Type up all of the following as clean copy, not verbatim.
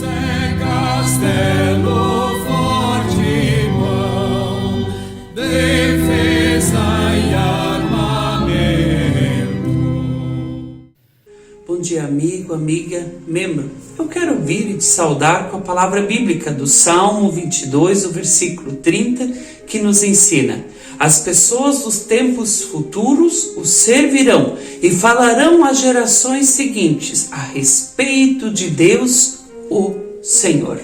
é castelo forte, mão, defesa e armamento. Bom dia, amigo, amiga, membro. Eu quero vir e te saudar com a palavra bíblica do Salmo 22, o versículo 30, que nos ensina: as pessoas dos tempos futuros o servirão e falarão às gerações seguintes a respeito de Deus, o Senhor.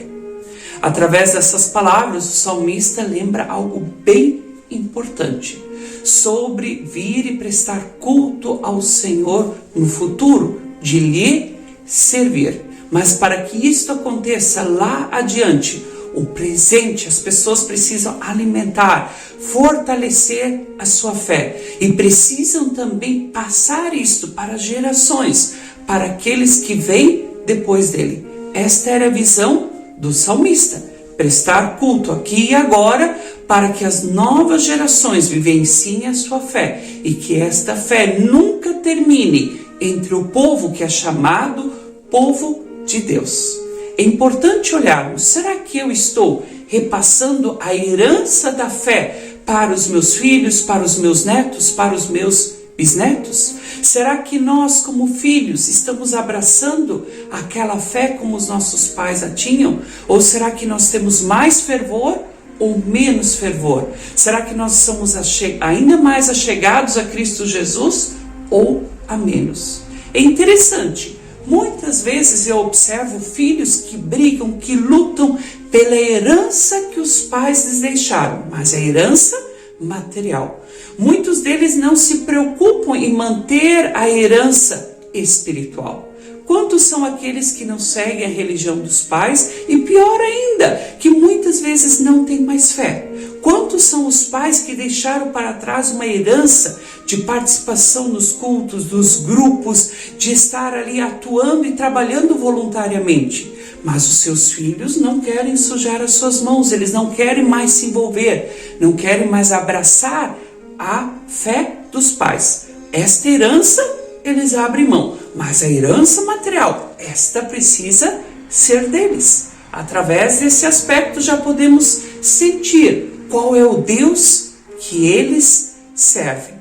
Através dessas palavras, o salmista lembra algo bem importante sobre vir e prestar culto ao Senhor no futuro, de lhe servir. Mas para que isto aconteça lá adiante, o presente, as pessoas precisam alimentar, fortalecer a sua fé e precisam também passar isto para as gerações, para aqueles que vêm depois dele. Esta era a visão do salmista: prestar culto aqui e agora para que as novas gerações vivenciem a sua fé e que esta fé nunca termine entre o povo que é chamado povo de Deus. É importante olharmos: será que eu estou repassando a herança da fé para os meus filhos, para os meus netos, para os meus bisnetos? Será que nós, como filhos, estamos abraçando aquela fé como os nossos pais a tinham? Ou será que nós temos mais fervor ou menos fervor? Será que nós somos ainda mais achegados a Cristo Jesus ou a menos? É interessante. Muitas vezes eu observo filhos que brigam, que lutam pela herança que os pais lhes deixaram, mas a herança material. Muitos deles não se preocupam em manter a herança espiritual. Quantos são aqueles que não seguem a religião dos pais e, pior ainda, que muitas vezes não têm mais fé? Quantos são os pais que deixaram para trás uma herança de participação nos cultos, nos grupos, de estar ali atuando e trabalhando voluntariamente? Mas os seus filhos não querem sujar as suas mãos, eles não querem mais se envolver, não querem mais abraçar a fé dos pais. Esta herança eles abrem mão, mas a herança material, esta precisa ser deles. Através desse aspecto já podemos sentir qual é o Deus que eles servem.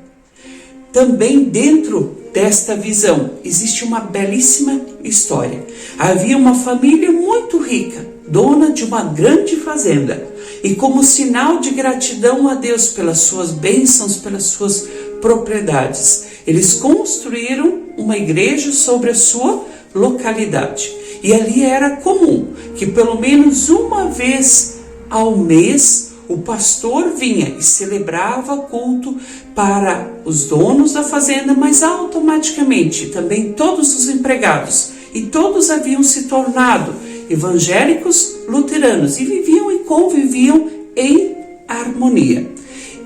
Também dentro desta visão existe uma belíssima história. Havia uma família muito rica, dona de uma grande fazenda, e como sinal de gratidão a Deus pelas suas bênçãos, pelas suas propriedades, eles construíram uma igreja sobre a sua localidade. E ali era comum que pelo menos uma vez ao mês o pastor vinha e celebrava culto para os donos da fazenda, mas automaticamente também todos os empregados. E todos haviam se tornado evangélicos luteranos e viviam e conviviam em harmonia.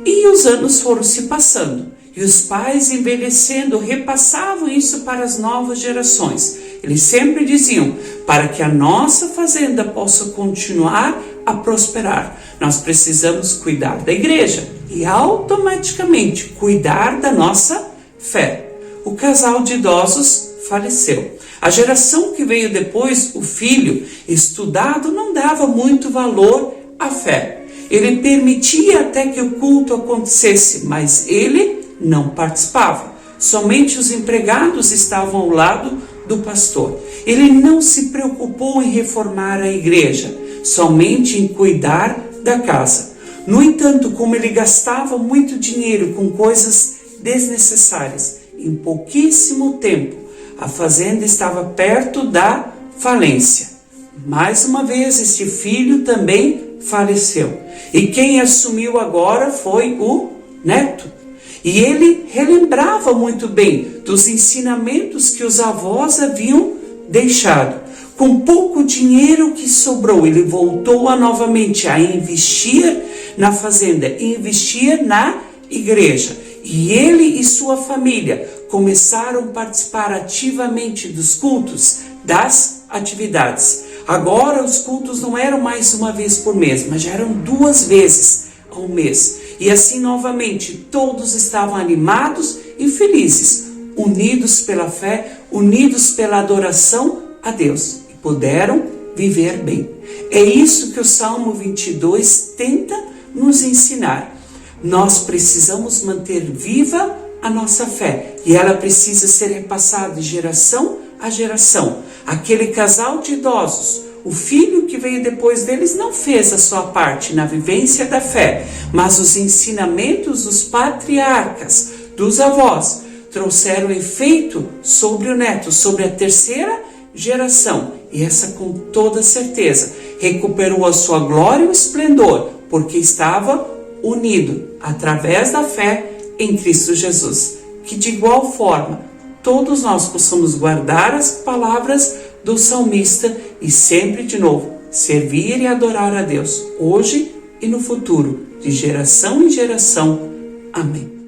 E os anos foram se passando e os pais, envelhecendo, repassavam isso para as novas gerações. Eles sempre diziam: para que a nossa fazenda possa continuar a prosperar, nós precisamos cuidar da igreja e automaticamente cuidar da nossa fé. O casal de idosos faleceu. A geração que veio depois, o filho estudado, não dava muito valor à fé. Ele permitia até que o culto acontecesse, mas ele não participava. Somente os empregados estavam ao lado do pastor. Ele não se preocupou em reformar a igreja, somente em cuidar da casa. No entanto, como ele gastava muito dinheiro com coisas desnecessárias, em pouquíssimo tempo, a fazenda estava perto da falência. Mais uma vez, este filho também faleceu. E quem assumiu agora foi o neto. E ele relembrava muito bem dos ensinamentos que os avós haviam deixado. Com pouco dinheiro que sobrou, ele voltou novamente a investir na fazenda, investir na igreja. E ele e sua família começaram a participar ativamente dos cultos, das atividades. Agora os cultos não eram mais uma vez por mês, mas já eram 2 vezes ao mês. E assim novamente todos estavam animados e felizes, unidos pela fé, unidos pela adoração a Deus. E puderam viver bem. É isso que o Salmo 22 tenta nos ensinar. Nós precisamos manter viva a nossa fé e ela precisa ser repassada de geração a geração. Aquele casal de idosos, o filho que veio depois deles não fez a sua parte na vivência da fé, mas os ensinamentos dos patriarcas, dos avós, trouxeram efeito sobre o neto, sobre a terceira geração. E essa, com toda certeza, recuperou a sua glória e o esplendor, porque estava unido através da fé em Cristo Jesus. Que de igual forma todos nós possamos guardar as palavras do salmista e sempre de novo servir e adorar a Deus, hoje e no futuro, de geração em geração. Amém.